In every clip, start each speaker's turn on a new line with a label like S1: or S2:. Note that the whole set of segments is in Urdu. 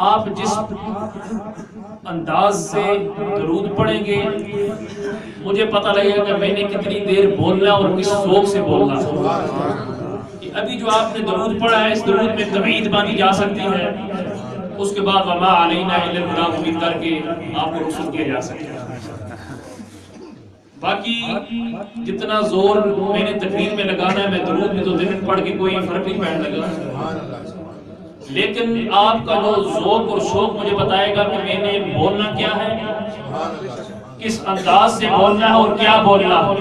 S1: آپ جس انداز سے درود پڑھیں گے مجھے پتہ لگے گا کہ میں نے کتنی دیر بولنا اور کس ذوق سے بولنا ہے۔ ابھی جو آپ نے درود پڑھا ہے اس درود میں تمہید باندھی جا سکتی ہے، اس کے بعد وما علینا الا البلاغ مبین کر کے آپ کو رخصت کیا جا سکتا ہے۔ باقی جتنا زور میں نے تقریر میں لگانا ہے میں درود میں تو دن پڑھ کے کوئی فرق نہیں پڑنے لگا، لیکن آپ کا جو ذوق اور شوق مجھے بتائے گا کہ میں نے بولنا کیا ہے، کس انداز سے بولنا ہے اور کیا بولنا ہے۔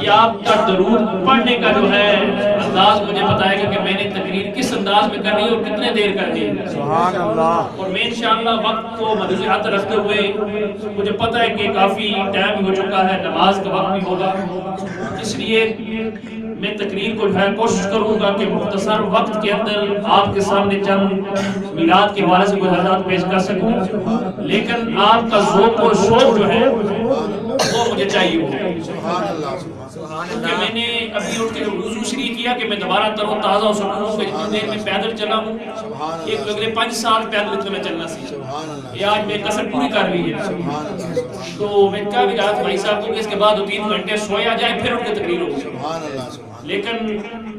S1: یہ آپ کا درود پڑھنے کا جو ہے انداز مجھے بتائے گا کہ میں نے تقریر کس انداز میں کرنی ہے اور کتنے دیر کرنی ہے۔ سبحان اللہ۔ اور میں انشاءاللہ وقت کو مدنظر رکھتے ہوئے مجھے پتہ ہے کہ کافی ٹائم ہو چکا ہے، نماز کا وقت بھی ہوگا، اس لیے میں تقریر کو کوشش کروں گا کہ مختصر وقت کے اندر آپ کے سامنے چند میلاد کے حوالے سے کوئی حضرات پیش کر سکوں، لیکن آپ کا ذوق اور شوق جو ہے وہ مجھے چاہیے ہو، کیونکہ میں نے ابھی اٹھ کے وضو شروع کیا کہ میں دوبارہ تر و تازہ ہو سکوں کہ اتنی دیر میں پیدل چلا ہوں، ایک اگلے 5 سال پیدل اتنے چلنا سی، یہ آج میں کسر پوری کر لی ہے۔ تو میں کہا بھی رہا تھا بھائی صاحب کو کہ اس کے بعد 2-3 گھنٹے سویا جائے پھر اٹھ کے تقریر ہوگی، لیکن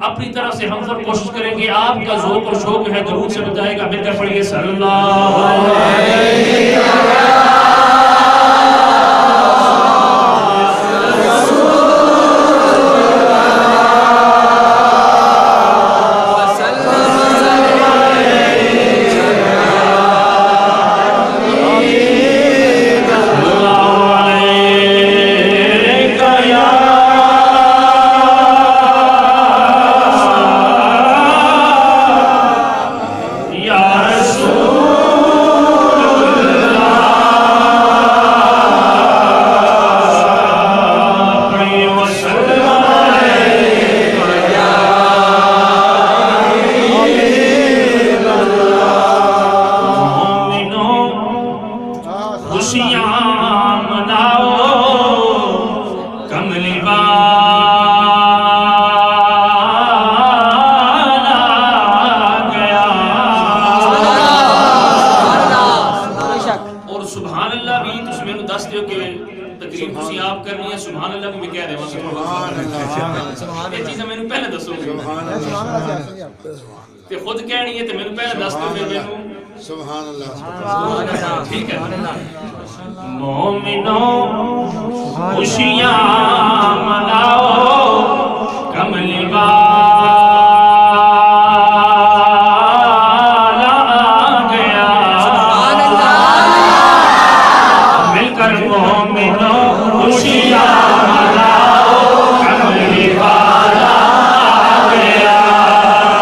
S1: اپنی طرف سے ہم سب کوشش کریں گے آپ کا ذوق اور شوق ہے درود سے بتائے گا، مل کر پڑھیے صلی اللہ علیہ وسلم۔ تقریر تسی آپ کرنی ہے سبحان اللہ بھی کہہ دے یہ چیزیں میں نے پہلے دسو تے خود کہنی ہے تے میں نے پہلے دس دو پھر میں
S2: سبحان اللہ
S1: ٹھیک ہے مومنوں خوشیاں مناؤ کملی والا آ گیا مل کر مومنوں خوشیاں مناؤ کملی والا آ گیا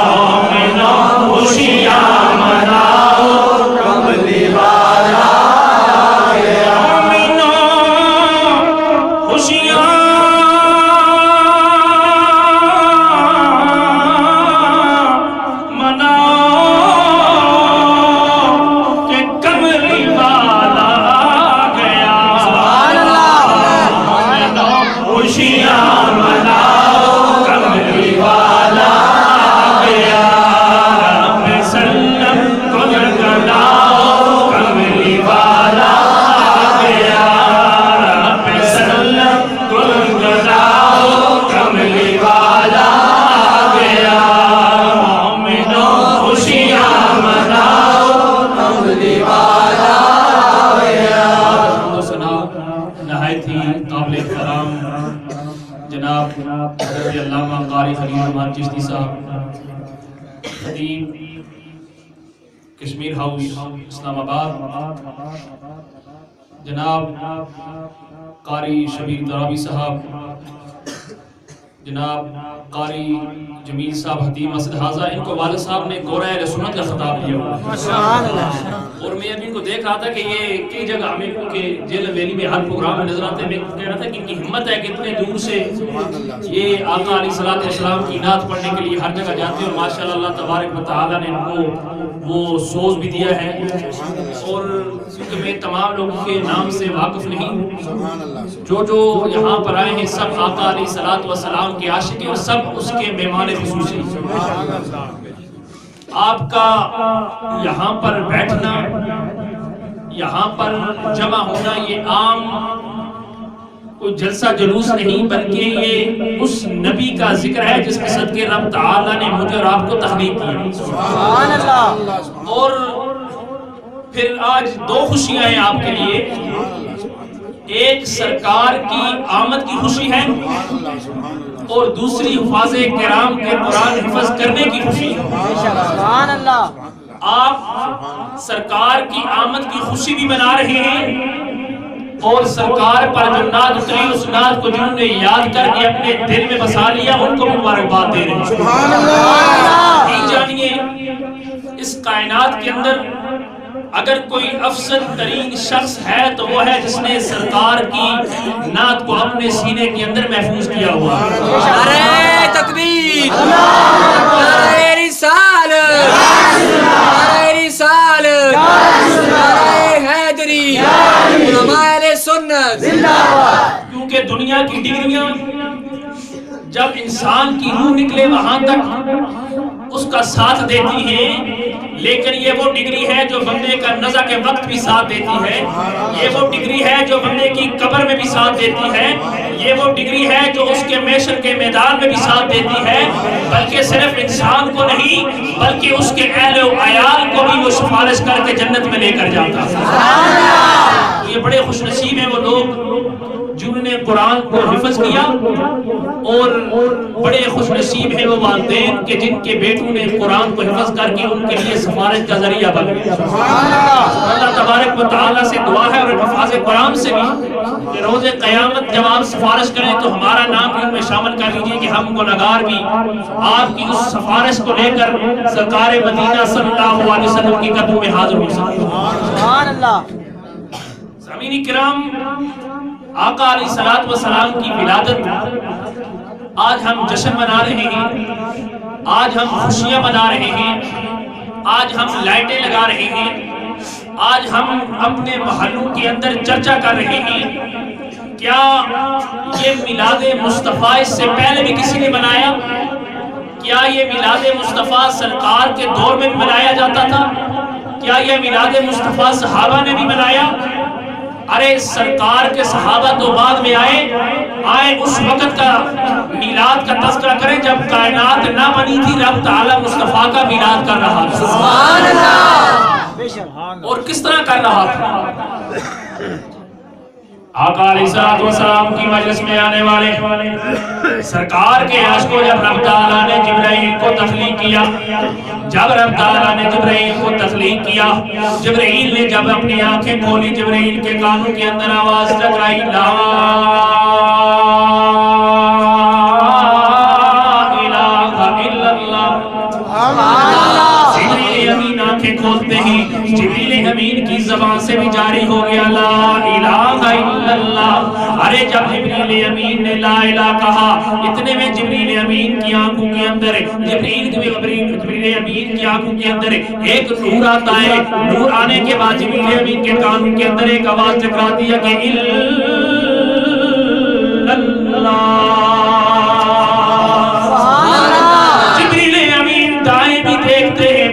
S1: مومنوں خوشیاں مناؤ کملی والا آ گیا مومنوں خوشیاں جناب علامہ قاری خلیل رحمان چشتی صاحب خطیب کشمیر ہاؤس اسلام آباد، جناب قاری شبیر درابی صاحب، جناب قاری جمیل صاحب حتیم مسجد حاضہ، ان کو والد صاحب نے گورہ اہل سنت کا خطاب دیا اور میں ابھی ان کو دیکھ رہا تھا کہ یہ کئی جگہ ہمیں کہ جیل ویلی میں ہر پروگرام میں نظر آتے ہیں، میں کہہ رہا تھا کہ ان کی ہمت ہے کہ اتنے دور سے یہ آقا علیہ السلام کی نعت پڑھنے کے لیے ہر جگہ جاتے ہیں اور ماشاءاللہ اللہ تبارک و تعالیٰ نے ان کو وہ سوز بھی دیا ہے اور کیونکہ میں تمام لوگوں کے نام سے واقف نہیں ہوں، جو یہاں پر آئے ہیں سب آقا علیہ السلام کے عاشق ہیں اور سب اس کے مہمان خصوصی۔ آپ کا یہاں پر بیٹھنا، یہاں پر جمع ہونا یہ عام کوئی جلسہ جلوس نہیں بلکہ یہ اس نبی کا ذکر ہے جس کے صدقے رب تعالیٰ نے مجھے اور آپ کو تخلیق کی، اور پھر آج دو خوشیاں ہیں آپ کے لیے، ایک سرکار کی آمد کی خوشی ہے اور دوسری حفاظ کرام کے قرآن حفظ کرنے کی خوشی ہے۔ آپ سرکار کی آمد کی خوشی بھی منا رہے ہیں اور سرکار پر جو نعت اتری اس نعت کو جنہوں نے یاد کر کے اپنے دل میں بسا لیا ان کو مبارکباد دے رہے ہیں۔ جانیے اس کائنات کے اندر اگر کوئی افضل ترین شخص ہے تو وہ ہے جس نے سرکار کی نعت کو اپنے سینے کے اندر محفوظ کیا ہوا۔
S3: نعرہ تکبیر، نعرہ رسالت، نعرہ رسالت، نعرہ حیدری، علماء اہل سنت۔
S1: کیونکہ دنیا کی ڈگریاں جب انسان کی روح نکلے وہاں تک اس کا ساتھ دیتی ہیں، لیکن یہ وہ ڈگری ہے جو بندے کا نزع کے وقت بھی ساتھ دیتی ہے، یہ وہ ڈگری ہے جو بندے کی قبر میں بھی ساتھ دیتی ہے، یہ وہ ڈگری ہے جو اس کے محشر کے میدان میں بھی ساتھ دیتی ہے، بلکہ صرف انسان کو نہیں بلکہ اس کے اہل و عیال کو بھی وہ سفارش کر کے جنت میں لے کر جاتا ہے۔ یہ بڑے خوش نصیب ہیں وہ لوگ جنہوں نے قرآن کو حفظ کیا اور بڑے خوش نصیب ہیں وہ والدین کہ جن کے بیٹوں نے قرآن کو حفظ کر کے ان کے لیے سفارش کا ذریعہ بن گئے۔ اللہ تبارک و تعالیٰ سے دعا ہے اور حفاظ قرآن سے بھی کہ روز قیامت جب آپ سفارش کریں تو ہمارا نام بھی ان میں شامل کر لیجئے کہ ہم گناہگار بھی آپ کی اس سفارش کو لے کر سرکار مدینہ صلی اللہ علیہ وسلم کی قدموں میں حاضر ہو سکیں۔
S3: سبحان اللہ۔
S1: سامعین کرام، آقا علیہ السلام کی ولادت آج ہم جشن منا رہے ہیں، آج ہم خوشیاں منا رہے ہیں، آج ہم لائٹیں لگا رہے ہیں، آج ہم اپنے محلوں کے اندر چرچا کر رہے ہیں۔ کیا یہ میلاد مصطفیٰ اس سے پہلے بھی کسی نے منایا؟ کیا یہ میلاد مصطفیٰ سرکار کے دور میں بھی منایا جاتا تھا؟ کیا یہ میلاد مصطفیٰ صحابہ نے بھی منایا؟ ارے سرکار کے صحابہ تو بعد میں آئے اس وقت کا میلاد کا تذکرہ کریں جب کائنات نہ بنی تھی، رب تعالیٰ مصطفیٰ کا میلاد کر رہا تھا.
S3: سبحان اللہ.
S1: اور کس طرح کر رہا تھا؟ آقا علیہ الصلوۃ والسلام کی مجلس میں آنے والے سرکار کے عشق کو جب رب تعالیٰ نے جبرائیل کو تخلیق کیا، جب رب تعالیٰ نے جبرائیل کو تخلیق کیا، جبرائیل نے جب اپنی آنکھیں کھولی، جبرائیل کے کانوں کے اندر آواز ٹکرائی، لا الہ الا اللہ. جبریل امین آنکھیں کھولتے ہی جبریل امین کی زبان سے بھی جاری ہو گیا لا الہ الا اللہ. ارے جب جبریل امین نے لا الہ کہا، اتنے میں جبریل امین کی آنکھوں کے اندر جبریل امین کی آنکھوں کے اندر ایک نور آتا ہے. نور آنے کے بعد جبریل امین کے کانوں کے اندر ایک آواز ٹکراتی ہے کہ اللہ.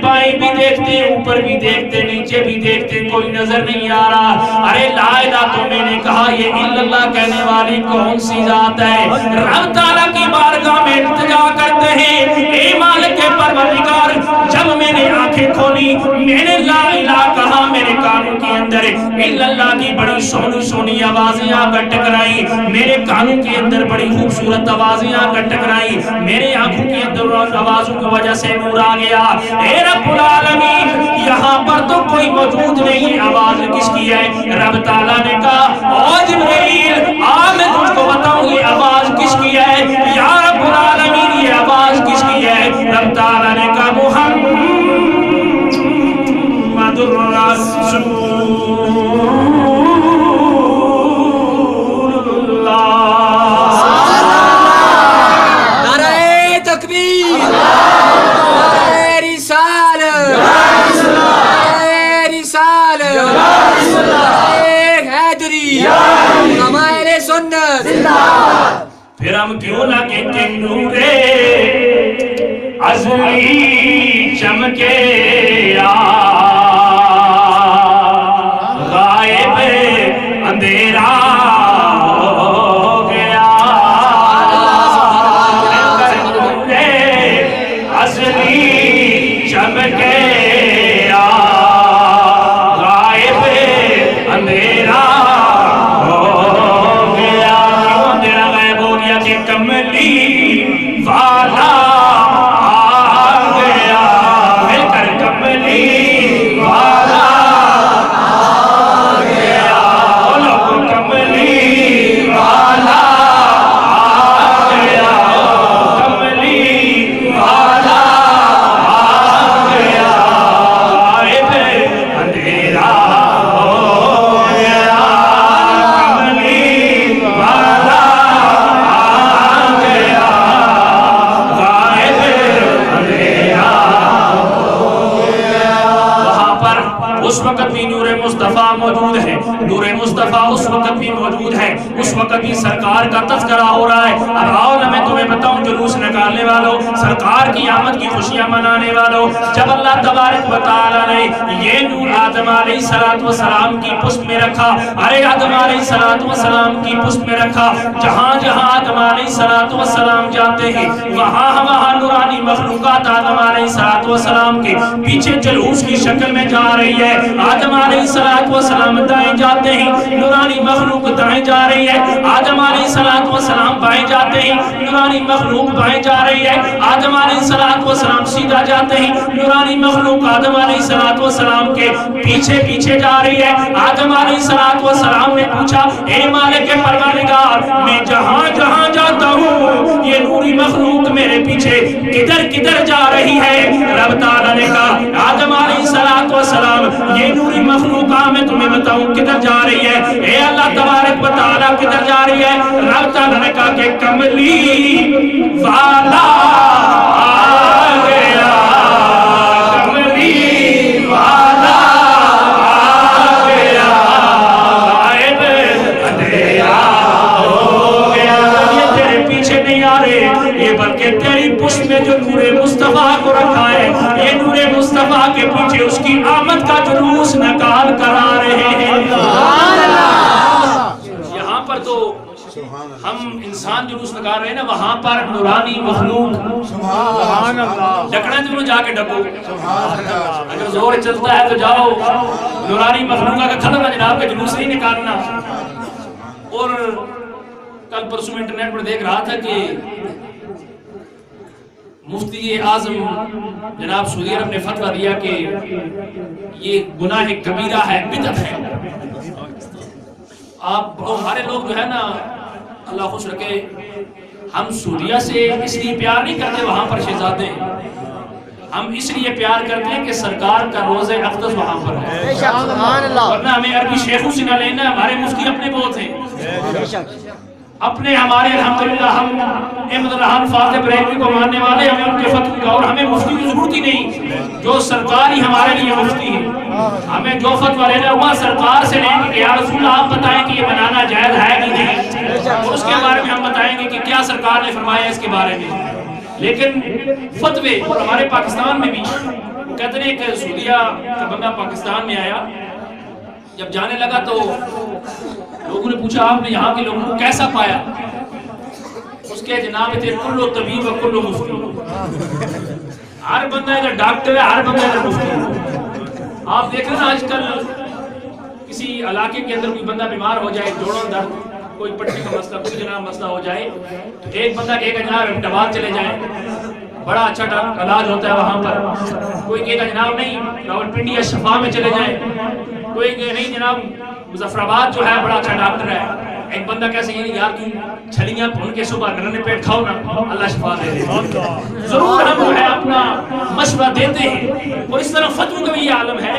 S1: بائیں بھی دیکھتے، اوپر بھی دیکھتے، نیچے بھی دیکھتے، کوئی نظر نہیں آ رہا. ارے لا الہ تو میں نے کہا یہ الا اللہ کہنے والی کون سی ذات ہے؟ رب تعالیٰ کی بارگاہ میں التجا کرتے ہیں، اے مالک پروردگار. جب میں نے آنکھیں کھولی، میں نے لا الہ کہا، میرے کانوں کے اندر الا اللہ کی بڑی سونی سونی آوازیں آ کر ٹکرائی، میرے کانوں کے اندر بڑی خوبصورت آوازیں آ کر ٹکرائی، میرے آنکھوں کے اندر آوازوں کی وجہ سے نور آ گیا. اے رب العالمین، یہاں پر تو کوئی موجود نہیں، آواز کس کی ہے؟ رب تعالیٰ نے کہا او جبرائیل آ میں تجھ کو بتاؤں یہ آواز کس کی ہے. یا رب العالمین یہ آواز کس کی ہے؟ رب تعالیٰ نے کہا محمد الرسول اللہ.
S3: نعرہ تکبیر،
S1: پھر ہم کیوں نہ کہتے نورے ازلی چمکے غائب اندھیرا ہو گیا. نورے ازلی چمکے غائب اندھیرا کملی والا آ گیا. مل کر کملی والا آ گیا. لوگ کملی والا آ گیا. کملی والا آ گیا. اندھیرا ہو گیا. کملی والا اس وقت بھی نور مصطفیٰ موجود ہے. نور مصطفیٰ اس وقت بھی موجود ہے. اس وقت بھی سرکار کا تذکرہ ہو رہا ہے. اب آؤ نہ میں تمہیں بتاؤں جلوس نکالنے والوں، سرکار کی آمد کی خوشیاں منانے والوں، جب اللہ تبارک و تعالیٰ نے یہ نور آدم علیہ السلام کی پشت میں رکھا. ارے آدم علیہ السلام کی پشت میں رکھا. جہاں جہاں آدم علیہ السلام جاتے ہیں وہاں وہاں نورانی مخلوقات آدم علیہ السلام کے پیچھے جلوس کی شکل میں جا رہی ہے. آدم علیہ السلام دائیں جاتے ہیں، نورانی مخلوق دائیں جا رہی ہے. آدم علیہ السلام بائیں جاتے ہیں، نورانی مخلوق بائیں جا رہی ہے. آدم علیہ السلام سیدھا جاتے ہیں، نورانی مخلوق آدم علیہ السلام کے پیچھے پیچھے جا رہی ہے. آدم علیہ السلام نے پوچھا اے مالک پروردگار، میں جہاں جہاں جاتا ہوں یہ نوری مخلوق میرے پیچھے کدھر کدھر جا رہی ہے؟ رب تعالیٰ نے کہا آدم علیہ السلام یہ نوری مخلوق میں تمہیں بتاؤں کدھر جا رہی ہے. اے اللہ تبارک و تعالیٰ کدھر جا رہی ہے؟ رب تعالیٰ نے کہا کہ کملی والا آ گیا. کملی والا آ گیا. غائب اندھیرا ہو گیا. یہ تیرے پیچھے نہیں آ رہے، یہ بلکہ تیری پشت میں جو نور مصطفیٰ کو رکھا ہے، یہ نور مصطفیٰ کے پیچھے اس کی آمد کا جلوس نکال کر آ رہے ہیں. ہم انسان جلوس نکال رہے ہیں نا وہاں پر نورانی مخلوق
S3: سبحان اللہ
S1: ڈکنا تو جا کے ڈکو اگر زور چلتا ہے تو جاؤ نورانی مخلوقہ کا کھلنا جناب کا جلوس نہیں نکالنا. اور کل پرسوں انٹرنیٹ پر دیکھ رہا تھا کہ مفتی اعظم جناب سعودی عرب نے فتویٰ دیا کہ یہ گناہ کبیرہ ہے بدعت ہے. آپ ہمارے لوگ جو ہے نا اللہ خوش رکھے ہم سعودیہ سے اس لیے پیار نہیں کرتے وہاں پر شہزادے ہم اس لیے پیار کرتے ہیں کہ سرکار کا روز اقدس وہاں پر ہے ورنہ ہمیں عربی شیخوں سے نہ لینا. ہمارے مفتی اپنے بہت ہیں اپنے ہمارے الحمدللہ ہم احمد الرحمن فاضل بریلوی کو ماننے والے ہمیں ان کے فتوی کا اور ہمیں مفتی کی ضرورت ہی نہیں جو سرکار ہی ہمارے لیے مفتی ہے. ہمیں جو فتویٰ لینا ہوا سرکار سے لیں گے کہ یا رسول اللہ آپ بتائیں کہ یہ بنانا جائز ہے کہ نہیں اور اس کے بارے میں ہم بتائیں گے کہ کیا سرکار نے فرمایا اس کے بارے میں. لیکن فتوے اور ہمارے پاکستان میں بھی کہتے ہیں کہ سعودیہ کا بندہ پاکستان میں آیا جب جانے لگا تو لوگوں نے پوچھا آپ نے یہاں کے لوگوں کو کیسا پایا. اس کے جناب تھے کلو طبیب و کلو مفتی. ہر بندہ ادھر ڈاکٹر ہے ہر بندہ ادھر مفتی ہے. آپ دیکھ رہے ہیں آج کل کسی علاقے کے اندر کوئی بندہ بیمار ہو جائے جوڑوں درد کوئی پٹی کا مسئلہ کوئی جناب مسئلہ ہو جائے تو ایک بندہ کہے گا جناب احمدآباد چلے جائیں بڑا اچھا علاج ہوتا ہے وہاں پر. کوئی کہے گا جناب نہیں راولپنڈی یا شفا میں چلے جائیں. کوئی کہے نہیں جناب مظفر آباد جو ہے بڑا اچھا ڈاکٹر ہے. ایک بندہ کیسے یہ یار تم چھلیاں بھون کے صبح نرنے پیٹ کھاؤ نا اللہ شفا دے دے. ضرور ہم جو ہے اپنا مشورہ دیتے ہیں اور اس طرح فتووں کا بھی یہ عالم ہے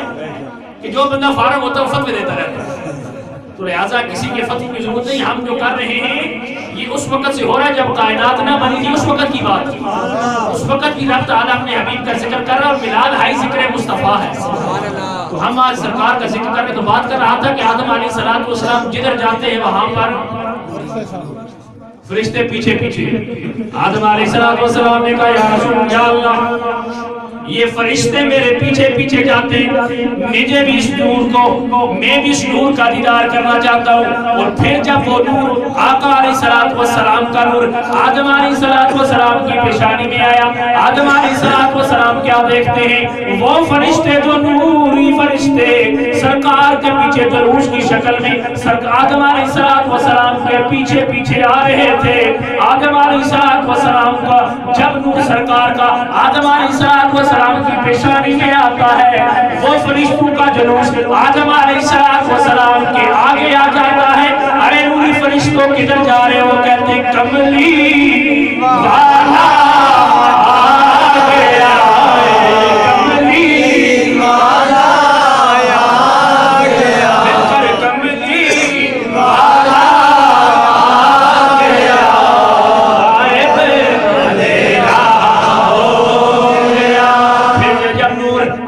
S1: کہ جو بندہ فارغ ہوتا ہے وہ فتوے دیتا رہتا ہے. تو لہٰذا کسی کے فتوے کی ضرورت نہیں. ہم جو کر رہے ہیں یہ اس وقت سے ہو رہا ہے جب کائنات نہ بنی تھی اس وقت کی بات تھی. اس وقت بھی رب تعالیٰ اپنے حبیب کا ذکر کر رہا ہے اور میلاد ہائی ذکر مصطفیٰ ہے. تو ہم آج سرکار کا ذکر کرنے تو بات کر رہا تھا کہ آدم علیہ السلام جدھر جاتے ہیں وہاں پر فرشتے پیچھے پیچھے. آدم علیہ السلام نے کہا یا رسول اللہ یہ فرشتے میرے پیچھے پیچھے جاتے ہیں مجھے بھی اس نور کو میں بھی اس نور کا دیدار کرنا چاہتا ہوں. اور پھر جب وہ نور آقا علیہ السلام کا نور آدم علیہ السلام کی پیشانی میں آیا آدم علیہ السلام کیا دیکھتے ہیں وہ فرشتے جو نوری فرشتے سرکار کے پیچھے دروش کی شکل میں آدم علیہ السلام کے پیچھے پیچھے آ رہے تھے. آدم علیہ السلام کا جب نور سرکار کا آدم علیہ السلام کی پیشانی میں آتا ہے وہ فرشتوں کا جلوس آدم علیہ السلام کے آگے آ جاتا ہے. ارے نوری فرشتوں کدھر جا رہے ہو کہتے ہیں کملی والا آ گیا کملی والا آ گیا کملی والا آ گیا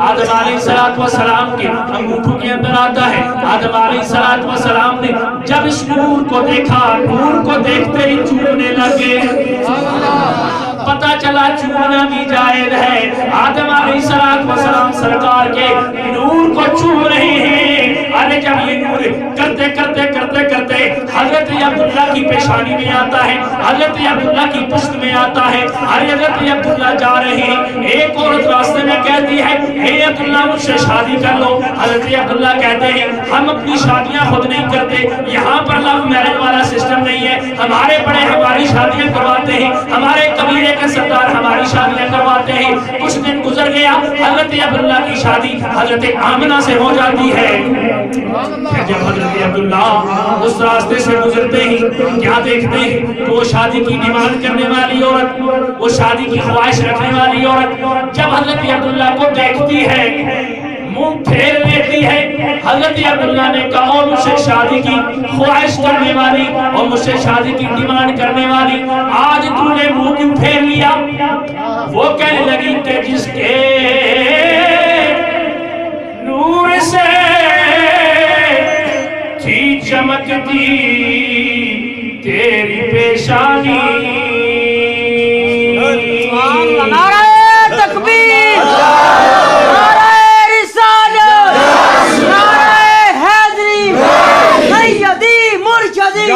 S1: آدم علیہ السلام کے انگوٹھوں کے اندر آتا ہے. آدم علیہ السلام نے جب اس نور کو دیکھا نور کو دیکھتے ہی چومنے لگے. پتہ چلا چومنا بھی جائز ہے. آدم علیہ السلام سرکار کے نور کو چوم رہے ہیں. ارے جب یہ نور کرتے کرتے کرتے کرتے حضرت عبداللہ کی پیشانی میں آتا ہے حضرت عبداللہ کی پشت میں آتا ہے. ارے حضرت عبداللہ جا رہے ہیں ایک عورت راستے میں کہتی ہے اے عبداللہ مجھ سے شادی کر لو. حضرت عبداللہ کہتے ہیں ہم اپنی شادیاں خود نہیں کرتے یہاں پر لو میرج والا سسٹم نہیں ہے. ہمارے بڑے ہماری شادیاں کرواتے ہیں ہمارے قبیلے کے سردار ہماری شادیاں کرواتے ہیں. کچھ دن گزر گیا حضرت عبداللہ کی شادی حضرت آمنہ سے ہو جاتی ہے. جب حضرت عبداللہ اس راستے سے گزرتے ہیں کیا دیکھتے ہیں کہ وہ شادی کی ڈیمانڈ کرنے والی عورت وہ شادی کی خواہش رکھنے والی عورت جب حضرت عبداللہ کو دیکھتی ہے منہ پھیر لیتی ہے. حضرت عبداللہ نے کہا مجھ سے شادی کی خواہش کرنے والی اور مجھ سے شادی کی ڈیمانڈ کرنے والی آج تو نے منہ کیوں پھیر لیا. وہ کہنے لگی کہ جس کے نور سے تھی چمکتی تیری پیشانی.
S3: نعرہ تکبیر نعرہ رسالت نعرہ حیدری سیدی مرشدی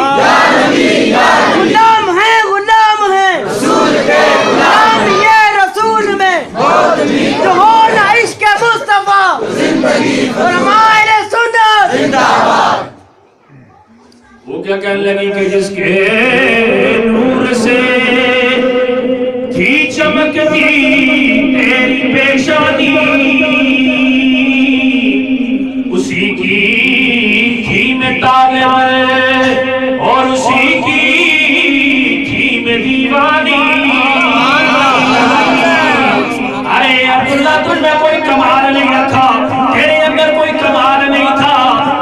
S1: عشق کی تیری پیشانی اسی کی تھی میں طالب اور اسی کی تھی میں دیوانی ارے عبداللہ تجھ میں کوئی کمال نہیں رکھا تیرے اندر کوئی کمال نہیں تھا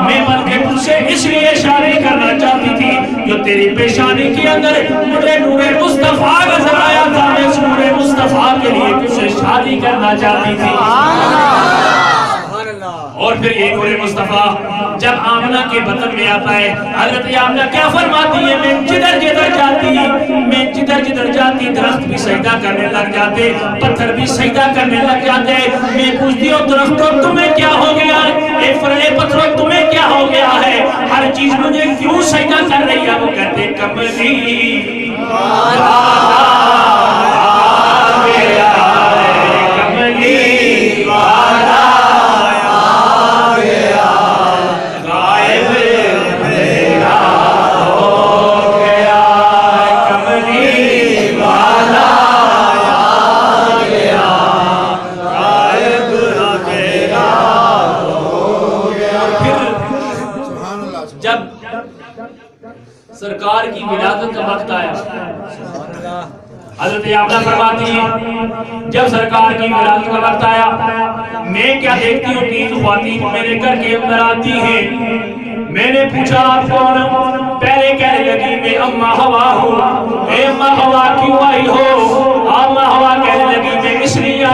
S1: میں بلکہ تجھ سے اس لیے شادی کرنا چاہتی تھی جو تیری پیشانی کے اندر مجھے نور مصطفیٰ نظر آیا تھا میں اس نور مصطفیٰ کے لیے تجھ سے شادی کرنا چاہتی تھی اور پھر یہ نور مصطفیٰ جب آمنہ کے بطن میں آتا ہے حضرت آمنہ کیا فرماتی ہے میں جدھر جدھر جاتی درخت بھی سجدہ کرنے لگ جاتے پتھر بھی سجدہ کرنے لگ جاتے میں پوچھتی ہوں درختوں تمہیں کیا ہو گیا ہے اے پتھروں تمہیں کیا ہو گیا ہے ہر چیز مجھے کیوں سجدہ کر رہی ہے وہ کہتے کملی والا آ گیا ہے کملی والا سرکار کی ولادت کا وقت آیا حضرت آمنہ فرماتی ہیں جب سرکار کی ولادت کا وقت آیا میں کیا دیکھتی ہوں 3 خواتین میرے گھر کے اندر آتی ہیں میں نے پوچھا آپ کون پہلے کہنے لگی میں اماں ہوا ہوں اے اماں ہوا کیوں آئی ہو اماں ہوا کہنے لگی میں اس لیے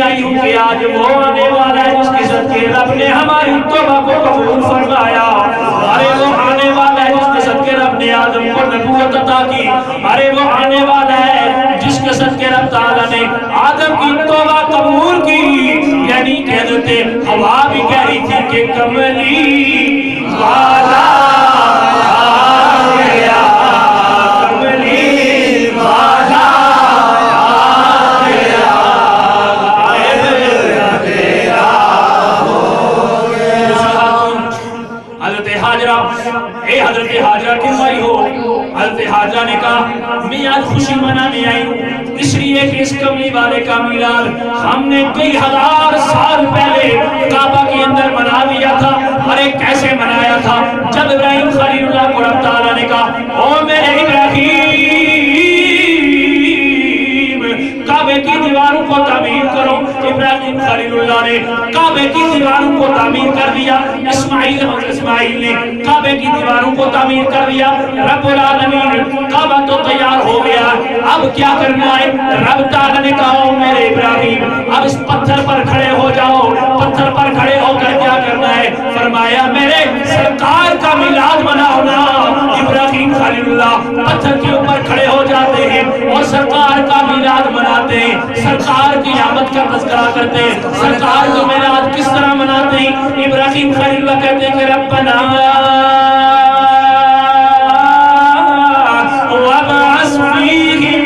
S1: آئی ہوں کہ آج وہ آنے والا ہے جس کے صدقے رب نے ہماری توبہ کو قبول فرمایا ارے وہ آنے والا ہے جس کے صدقے رب نے آدم کو نبوت عطا کی ارے وہ آنے والا ہے جس کے صدقے رب تعالیٰ نے آدم کی توبہ قبول کی یعنی حضرت حوا بھی کہہ رہی تھی کہ کملی والا آ گیا کملی والا حضرت حاجرہ کیوں آئی ہو حضرت حاجرہ نے کہا میں آج خوشی منانے آئی ہوں اس لیے کہ اس کملی والے کا میلاد ہم نے کئی ہزار سال پہلے کعبہ کے اندر منا لیا تھا ارے کیسے منایا تھا جب ابراہیم خلیل اللہ کو رب تعالیٰ نے کہا او میرے ابراہیم کعبے کی دیواروں کو تعمیر کرو ابراہیم خلیل اللہ نے کعبے کی دیواروں کو تعمیر کر دیا اسماعیل نے کعبے کی دیواروں کو تعمیر کر دیا رب العالمین کعبہ تو تیار ہو گیا اب کیا کرنا ہے رب تعالیٰ نے کہا میرے ابراہیم اب اس پتھر پر کھڑے ہو جاؤ پتھر پر کھڑے ہو کر کیا کرنا ہے فرمایا میرے سرکار کا میلاد مناؤ نا ابراہیم خلیل اللہ پتھر کے اوپر کھڑے ہو جاتے ہیں اور سرکار کا میلاد مناتے ہیں سرکار کی آمد کا تذکرہ کرتے ہیں سرکار کا میلاد کس طرح مناتے ہیں ابراہیم خلیل اللہ کہتے ہیں کہ ربنا وابعث فیہم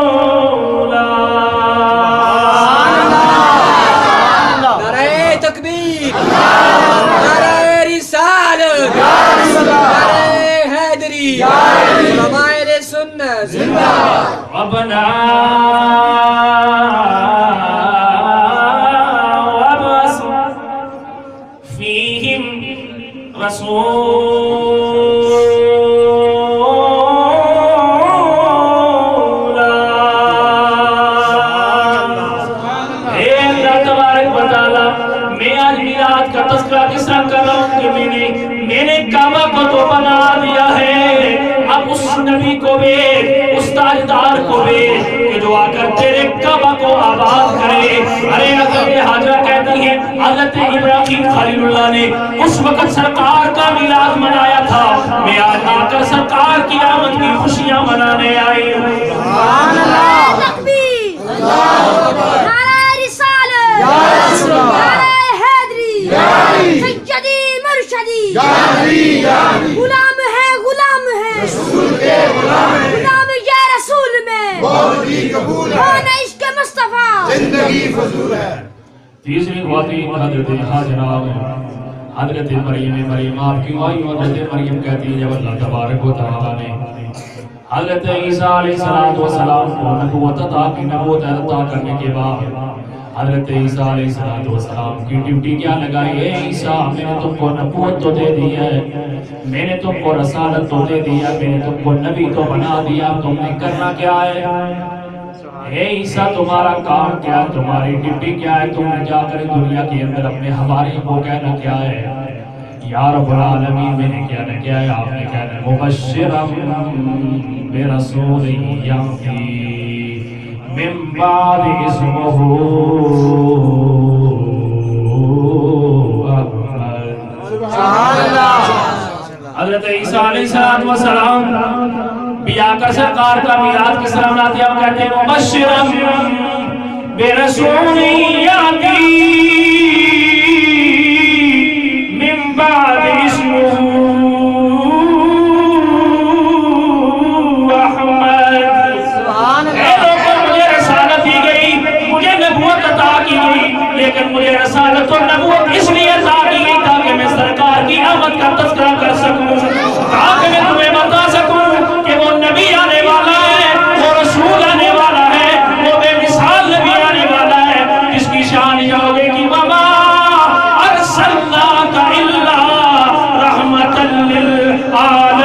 S1: رسولا
S3: نعرہ تکبیر نعرہ رسالت نعرہ حیدری علماء اہل سنت
S1: ربنا وابعث فیہم رسولا اے اللہ تبارک و تعالی میں آج میلاد کا تذکرہ کس طرح کر رہا ہوں کہ میں نے کعبہ کو تو بنا دیا ہے اب اس نبی کو بھی اس تاجدار کو بھی کہ جو آ کر تیرے کعبہ کو آباد کرے ارے حضرت حاجرہ کہتی ہے حضرت ابراہیم خلیل اللہ نے اس وقت سرکار کا میلاد منایا تھا میں آج آ کر سرکار کی آمد کی خوشیاں منانے آئی ہوں
S4: سبحان اللہ تکبیر نعرہ رسالت نعرہ حیدری سیدی مرشدی غلام ہے غلام یا رسول میں کون عشق مصطفیٰ
S2: زندگی فضول ہے
S1: تیسری خواتین حضرت حاجرہ حضرت مریم آپ کی آئی اور حضرت مریم کہتی ہے جب اللہ تبارک و تعالیٰ نے حضرت عیسیٰ علیہ السلام کو نبوت عطا کی، نبوت عطا کرنے کے بعد حضرت عیسیٰ علیہ السلام کی ڈیوٹی کیا لگائی؟ اے عیسیٰ میں نے تم کو نبوت تو دے دی ہے، میں نے تم کو رسالت تو دے دیا، میں نے تم کو نبی تو بنا دیا، تم نے کرنا کیا ہے؟ اے عیسیٰ تمہارا کام کیا ہے؟ تمہاری ڈیوٹی کیا ہے؟ تم نے جا کر دنیا کے اندر اپنے حواری کو کہنا کیا ہے؟ یا رب العالمین میں نے کہنا کیا ہے؟ آپ نے کہنا مبشرا برسول یأتی من بعد اسمہ احمد۔
S3: سبحان اللہ۔
S1: حضرت عیسیٰ علیہ السلام بھی آ کر سرکار کا میلاد کس طرح مناتے ہیں؟ ہم کہتے ہیں مبشرا برسول یأتی من بعد اسمہ احمد۔ اے لوگوں مجھے رسالت دی گئی، مجھے نبوت عطا کی گئی، لیکن مجھے رسالت اور نبوت اس لیے عطا کی گئی تاکہ میں سرکار کی آمد کا تذکرہ کر سکوں، تاکہ میں تمہیں بتا سکوں کہ وہ نبی آنے والا ہے، وہ رسول آنے والا ہے، وہ بے مثال نبی آنے والا ہے، جس کی شان یہ ہوگی کہ وَمَا أَرْسَلْنَاكَ إِلَّا رَحْمَةً لِلْعَالَمِينَ۔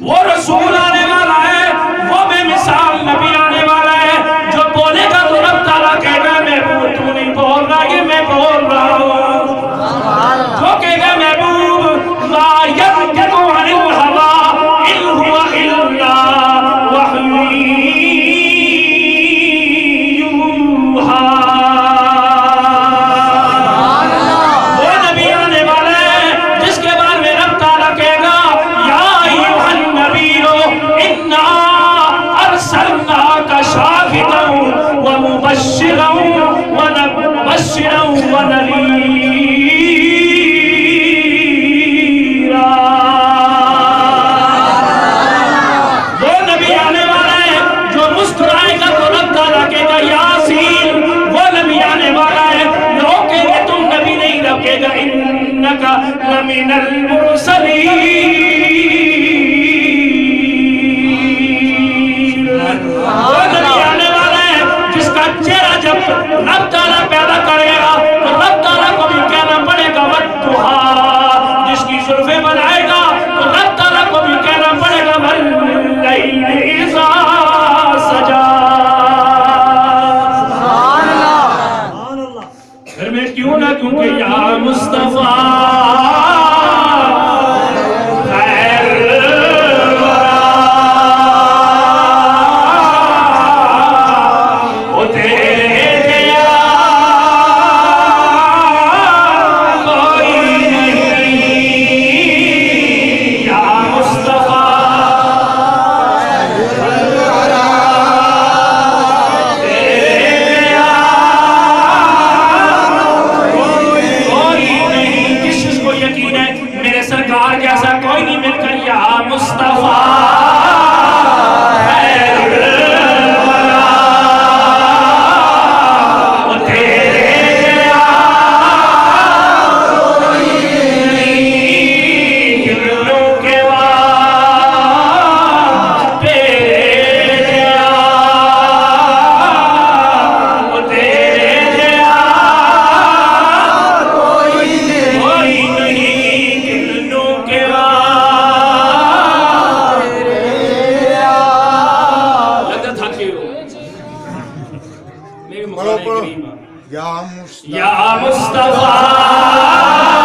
S1: وہ رسول آنے والا ہے، وہ بے مثال نبی آنے والا ہے، جو بولے گا تو رب تعالیٰ کہے گا محبوب تو نہیں بول رہا، یہ میں بول رہا ہوں، جو کہے گا محبوب مَا يَنطِقُ عَنِ الْهَوَىٰ إِنْ هُوَ إِلَّا وَحْيٌ يُوحَىٰ۔ وہ نبی آنے والا ہے جس کے بارے میں رب تعالیٰ کہے گا یا ایھا النبی انا ارسلناک شاہدا ومبشرا ونذیرا وہ نبی آنے والا ہے جو مسکرائے گا تو رب تعالیٰ کہے گا یاسین۔ وہ نبی آنے والا ہے لوگ کہیں گے تم نبی نہیں، رب کہے گا انکا لمن المرسلین۔ وہ نبی آنے والا ہے جس کا چہرہ جب رب تعالیٰ پیدا کرے گا تو رب تعالیٰ کو بھی کہنا پڑے گا والضحیٰ، جس کی زلفیں بنائے گا تو رب تعالیٰ کو بھی کہنا پڑے گا واللیل اذا سجا۔ پھر میں کیوں نہ کیونکہ یا مصطفیٰ یا مصطفیٰ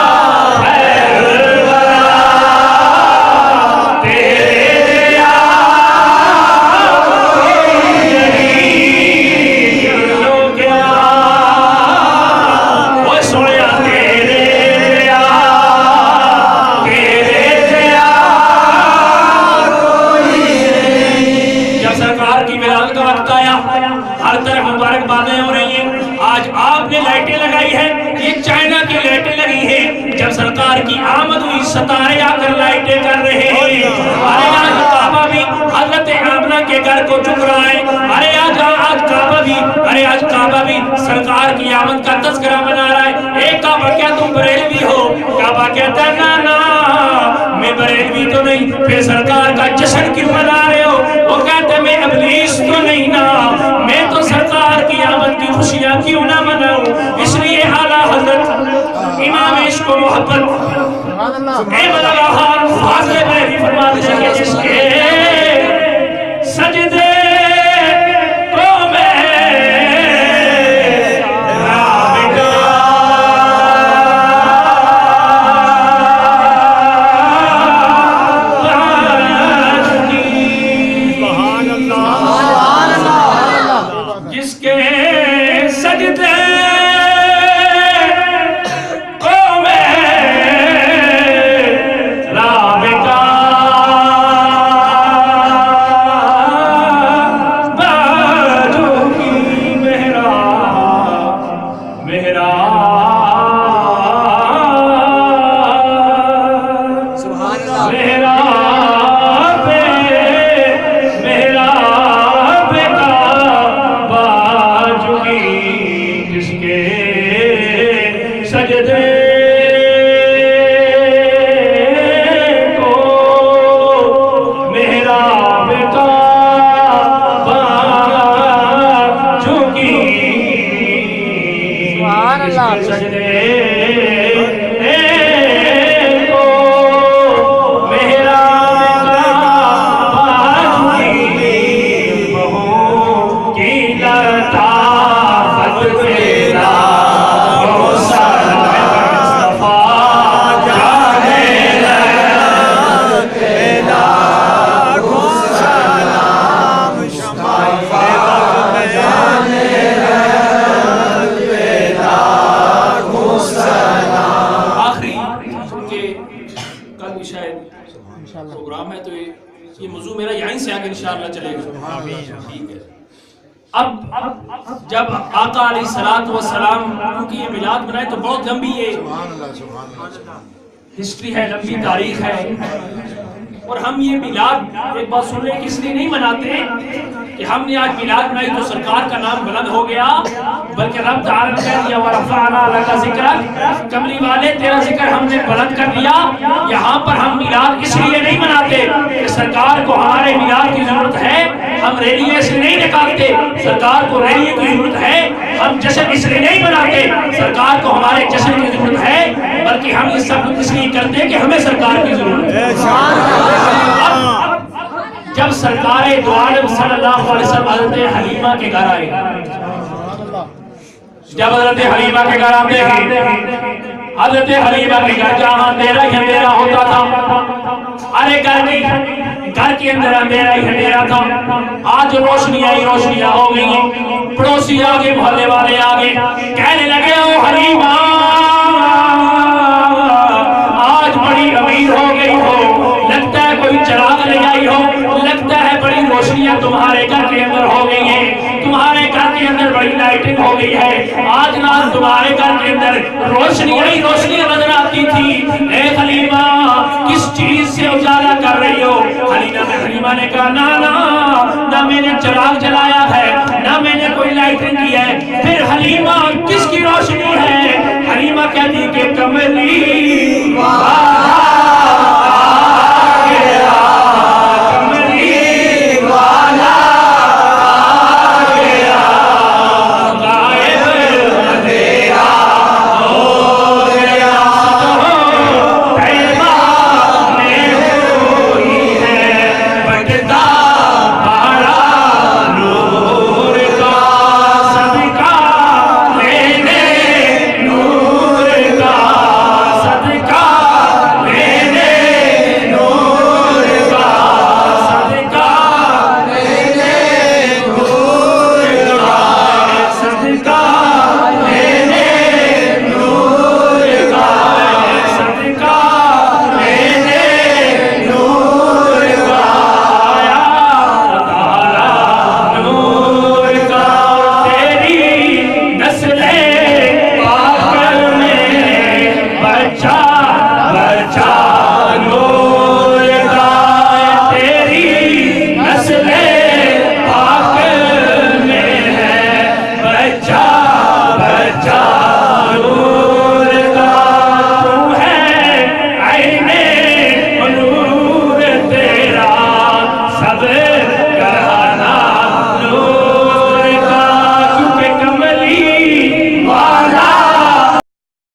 S1: ہر طرف مبارکبادیں ہو رہی ہیں۔ آج آپ نے لائٹیں لگائی ہیں، یہ چائنا کی لائٹیں لگی ہیں۔ جب سرکار کی آمد ہوئی ستارے آ کر لائٹیں کر رہے ہیں۔ ارے آج کعبہ بھی حضرت آمنہ کے گھر کو جھک رہا ہے۔ ارے آج کی آمد کا تذکرہ بنا رہا ہے. ایک کعبہ کیا تم بریلوی ہو؟ کعبہ کہتا ہے نا نا میں بریلوی تو نہیں. پھر سرکار کا جشن کیوں منا رہے ہو؟ وہ کہتے ہیں میں ابلیس تو نہیں نا, میں تو سرکار کی آمد کی خوشیاں کیوں نہ مناؤں. اس لیے اعلیٰ حضرت امام عشق و محبت احمد آغا فاضل بریلوی فرماتے ہیں کہ جس کے سجدے کو میں جس کے سجدے پروگرام ہے تو یہ موضوع میرا یہیں سے آگے انشاءاللہ چلے گا. ٹھیک ہے. اب جب آقا علیہ الصلوۃ والسلام کیونکہ یہ میلاد منائے تو بہت لمبی یہ ہسٹری ہے, لمبی تاریخ ہے, اور ہم یہ میلاد ایک بات سن لیں کہ اس لیے نہیں مناتے کہ ہم نے آج میلاد منائی تو سرکار کا نام بلند ہو گیا, بلکہ رب تعالیٰ نے کہہ دیا وَرَفَعْنَا لَكَ ذِكْرَكَ, کملی والے تیرا ذکر ہم نے بلند کر دیا. یہاں پر ہم میلاد اس لیے نہیں مناتے کہ سرکار کو ہمارے میلاد کی ضرورت ہے, ہم ریلیاں اس لیے نہیں نکالتے سرکار کو ریلیوں کی ضرورت ہے, ہم جشن اس لیے نہیں مناتے سرکار کو ہمارے جشن کی ضرورت ہے, بلکہ ہم یہ سب اس لیے کرتے ہیں کہ ہمیں سرکار کی ضرورت ہے. جب سرکار دو عالم صلی اللہ علیہ وسلم حضرت حلیمہ کے گھر آئے, جب حضرت حلیمہ کے گھر آتے ہیں, حضرت حلیمہ کے گھر جہاں اندھیرا ہی اندھیرا ہوتا تھا, ارے گھر کے اندر اندھیرا ہی اندھیرا تھا, آج روشنیاں ہی روشنیاں ہو گئی ہیں. پڑوسی آگے, محلے والے آگے کہنے لگے او حلیمہ آج بڑی امیر ہو گئی ہو, لگتا ہے کوئی چراغ لے آئی ہو, لگتا ہے بڑی روشنیاں تمہارے گھر کے اندر ہو گئی ہیں, تمہارے گھر کے اندر بڑی لائٹنگ ہو گئی ہے, آج رات تمہارے گھر کے اندر روشنیاں ہی روشنیاں نظر آتی تھی. اے حلیمہ کس چیز سے اجالا کر رہی ہو؟ حلیمہ نے کہا نہ میں نے چراغ جلایا ہے, نہ میں نے کوئی لائٹنگ کی ہے. پھر حلیمہ کس کی روشنی ہے؟ حلیمہ کہتی کہ کملی